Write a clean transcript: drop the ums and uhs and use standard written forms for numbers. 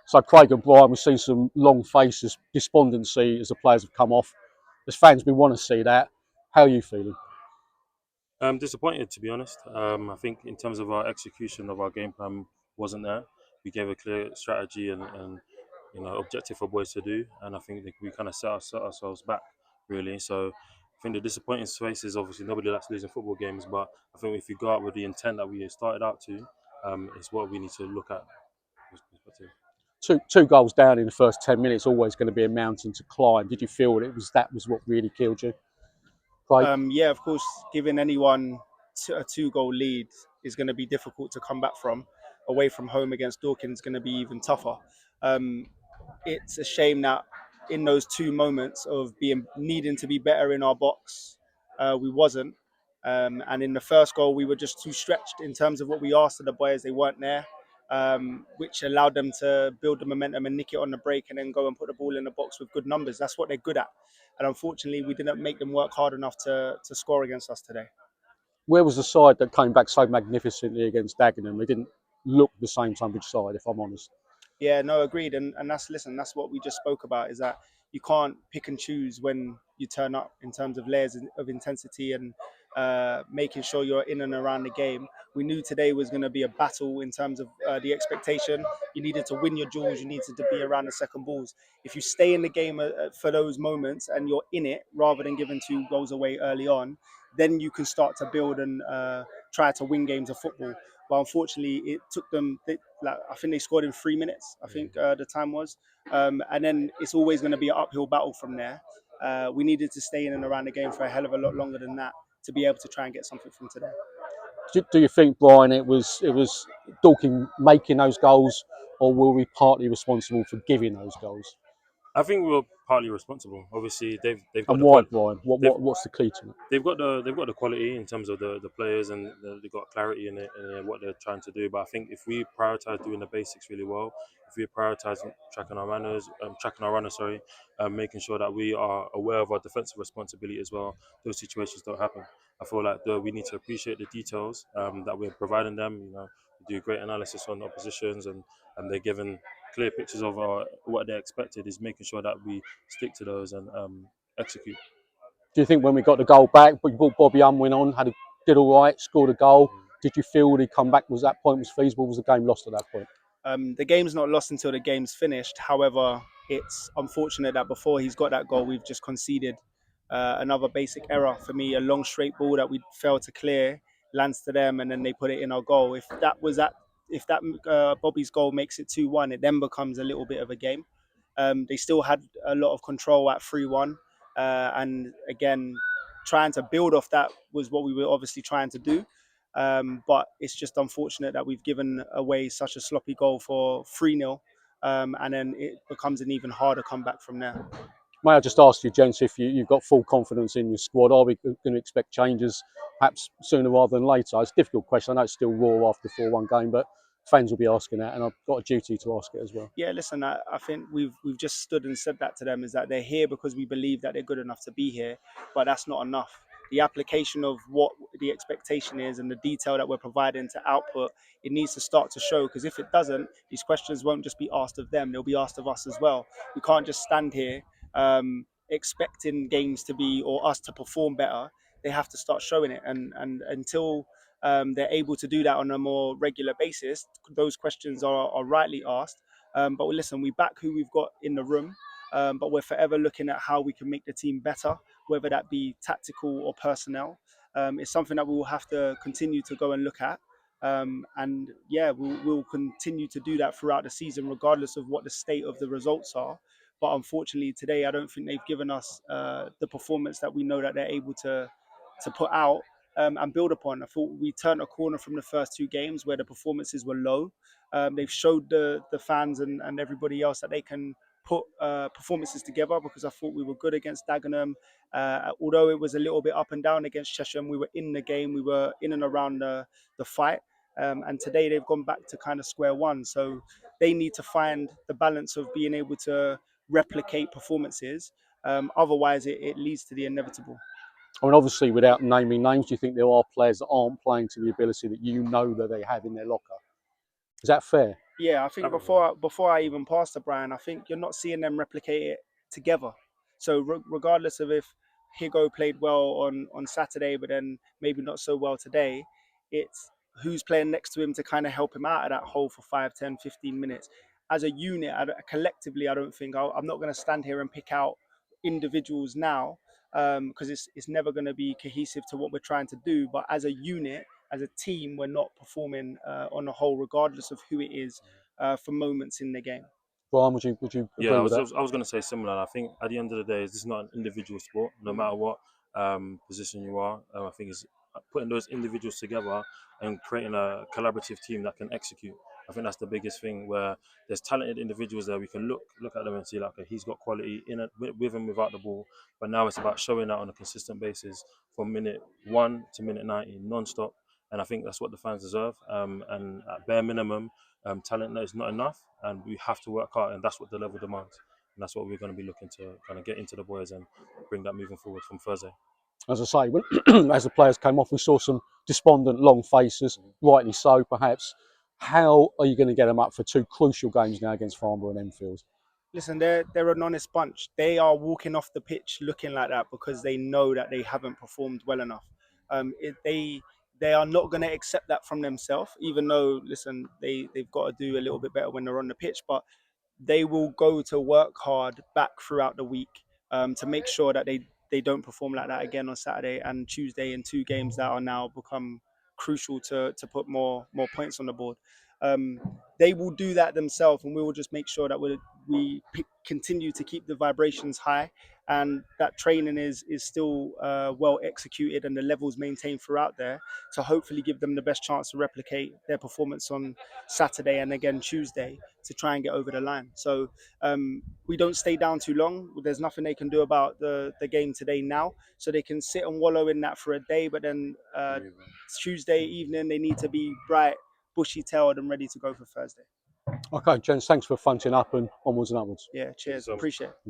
So Craig and Bryan, we've seen some long faces, despondency as the players have come off. As fans, we want to see that. How are you feeling? I'm disappointed, to be honest. I think in terms of our execution of our game plan wasn't there. We gave a clear strategy and objective for boys to do, and I think that we kind of set ourselves back really. So I think the disappointing space is obviously nobody likes losing football games, but I think if you go out with the intent that we started out to, it's what we need to look at. Two goals down in the first 10 minutes, always going to be a mountain to climb. Did you feel that was what really killed you, Craig? Yeah, of course, giving anyone a two-goal lead is going to be difficult to come back from. Away from home against Dorking is going to be even tougher. Um, it's a shame that in those two moments of being needing to be better in our box, we wasn't. And in the first goal, we were just too stretched in terms of what we asked of the boys. They weren't there, which allowed them to build the momentum and nick it on the break and then go and put the ball in the box with good numbers. That's what they're good at. And unfortunately, we didn't make them work hard enough to score against us today. Where was the side that came back so magnificently against Dagenham? They didn't look the same Tonbridge side, if I'm honest. Yeah, no, agreed. And that's what we just spoke about is that you can't pick and choose when you turn up in terms of layers of intensity and making sure you're in and around the game. We knew today was going to be a battle in terms of the expectation. You needed to win your duels. You needed to be around the second balls. If you stay in the game for those moments and you're in it rather than giving two goals away early on, then you can start to build and try to win games of football. But unfortunately, it took them. I think they scored in 3 minutes. I think the time was, and then it's always going to be an uphill battle from there. We needed to stay in and around the game for a hell of a lot longer than that to be able to try and get something from today. Do you think, Bryan, it was Dorking making those goals, or were we partly responsible for giving those goals? I think we were partly responsible. Obviously, they've got And the why, Bryan? they've What's the key to it? they've got the quality in terms of the players and they've got clarity in it and what they're trying to do. But I think if we prioritize doing the basics really well, if we prioritize tracking our runners, sorry, making sure that we are aware of our defensive responsibility as well, those situations don't happen. I feel like we need to appreciate the details that we're providing them. We do great analysis on oppositions and they're given clear pictures of what they're expected. Is making sure that we stick to those and execute. Do you think when we got the goal back, we brought Bobby Unwin on, did all right, scored a goal? Did you feel the comeback was that point was feasible? Was the game lost at that point? The game's not lost until the game's finished. However, it's unfortunate that before he's got that goal, we've just conceded another basic error. For me, a long straight ball that we failed to clear lands to them, and then they put it in our goal. If that Bobby's goal makes it 2-1, it then becomes a little bit of a game. They still had a lot of control at 3-1, and again, trying to build off that was what we were obviously trying to do. But it's just unfortunate that we've given away such a sloppy goal for 3-0, and then it becomes an even harder comeback from there. May I just ask you, gents, if you've got full confidence in your squad? Are we going to expect changes perhaps sooner rather than later? It's a difficult question. I know it's still raw after the 4-1 game, but fans will be asking that, and I've got a duty to ask it as well. Yeah, listen, I think we've just stood and said that to them is that they're here because we believe that they're good enough to be here, but that's not enough. The application of what the expectation is and the detail that we're providing to output, it needs to start to show because if it doesn't, these questions won't just be asked of them, they'll be asked of us as well. We can't just stand here expecting games to be or us to perform better. They have to start showing it, and until they're able to do that on a more regular basis, those questions are rightly asked. But listen, we back who we've got in the room, but we're forever looking at how we can make the team better, whether that be tactical or personnel. It's something that we will have to continue to go and look at. And yeah, we'll continue to do that throughout the season, regardless of what the state of the results are. But unfortunately, today I don't think they've given us the performance that we know that they're able to put out and build upon. I thought we turned a corner from the first two games where the performances were low. They've showed the fans and everybody else that they can put performances together because I thought we were good against Dagenham. Although it was a little bit up and down against Chesham, we were in the game, we were in and around the fight. And today they've gone back to kind of square one. So they need to find the balance of being able to replicate performances. Otherwise, it leads to the inevitable. I mean, obviously, without naming names, do you think there are players that aren't playing to the ability that you know that they have in their locker? Is that fair? Yeah, I think before I even pass to Bryan, I think you're not seeing them replicate it together. So regardless of if Higo played well on Saturday, but then maybe not so well today, it's who's playing next to him to kind of help him out of that hole for 5, 10, 15 minutes. As a unit, collectively, I don't think I'm not going to stand here and pick out individuals now because it's never going to be cohesive to what we're trying to do. But as a unit, as a team, we're not performing on the whole, regardless of who it is, for moments in the game. Bryan, would you Yeah, agree with that? I was going to say similar. I think at the end of the day, this is not an individual sport. No matter what position you are, I think it's putting those individuals together and creating a collaborative team that can execute. I think that's the biggest thing. Where there's talented individuals there, we can look at them and see like, okay, he's got quality in it with and without the ball. But now it's about showing that on a consistent basis from minute 1 to minute 90, non-stop. And I think that's what the fans deserve. And at bare minimum, talent is not enough, and we have to work hard, and that's what the level demands. And that's what we're going to be looking to kind of get into the boys and bring that moving forward from Thursday. As I say, when, as the players came off, we saw some despondent, long faces, rightly so, perhaps. How are you going to get them up for two crucial games now against Farnborough and Enfield? Listen, they're an honest bunch. They are walking off the pitch looking like that because they know that they haven't performed well enough. They are not going to accept that from themselves, even though, listen, they've got to do a little bit better when they're on the pitch. But they will go to work hard back throughout the week to make sure that they don't perform like that again on Saturday and Tuesday in two games that are now become crucial to put more points on the board. They will do that themselves, and we will just make sure that continue to keep the vibrations high and that training is still well executed and the levels maintained throughout there to hopefully give them the best chance to replicate their performance on Saturday and again Tuesday to try and get over the line. So we don't stay down too long. There's nothing they can do about the game today now. So they can sit and wallow in that for a day, but then Tuesday evening they need to be bright, bushy-tailed and ready to go for Thursday. Okay, gents, thanks for fronting up and onwards and upwards. Yeah, cheers. Appreciate it.